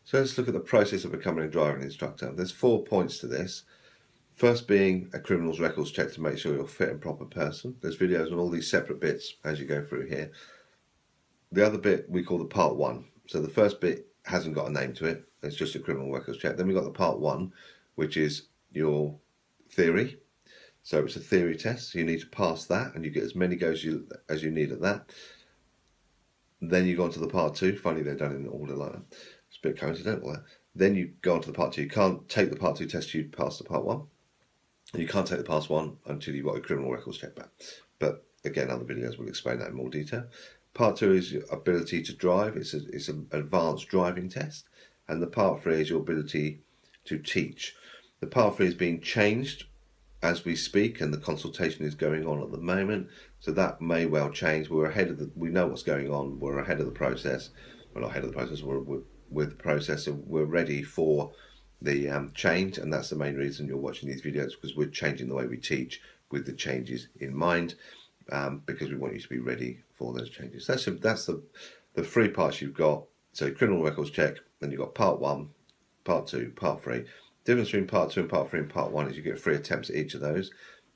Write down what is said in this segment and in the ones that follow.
So let's look at the process of becoming a driving instructor. There's 4 points to this. First being a criminal's records check to make sure you're a fit and proper person. There's videos on all these separate bits as you go through here. The other bit we call the part 1. So the first bit hasn't got a name to it. It's just a criminal records check. Then we've got the part 1, which is your theory. So it's a theory test. So you need to pass that, and you get as many goes as you need at that. Then you go on to the part 2. Funny they're done in order like that. It's a bit coincidental there. Then you go on to the part 2. You can't take the part 2 test till you pass the part 1. And you can't take the part 1 until you've got a criminal records check back. But again, other videos will explain that in more detail. Part 2 is your ability to drive. It's an advanced driving test. And the part 3 is your ability to teach. The part 3 is being changed as we speak, and the consultation is going on at the moment. So that may well change. We know what's going on. We're ahead of the process. We're not ahead of the process. We're with the process, and we're ready for the change. And that's the main reason you're watching these videos, because we're changing the way we teach with the changes in mind. Because we want you to be ready for those changes. That's the 3 parts you've got. So criminal records check, then you've got part 1, part 2, part 3. Difference between part 2 and part 3 and part 1 is you get 3 attempts at each of those.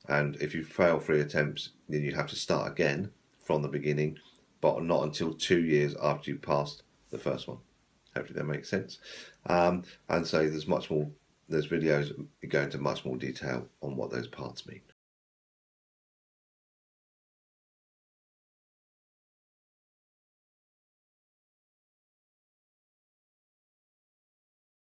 And if you fail 3 attempts, then you have to start again from the beginning, but not until 2 years after you've passed the first one. Hopefully that makes sense. And so there's videos go into much more detail on what those parts mean.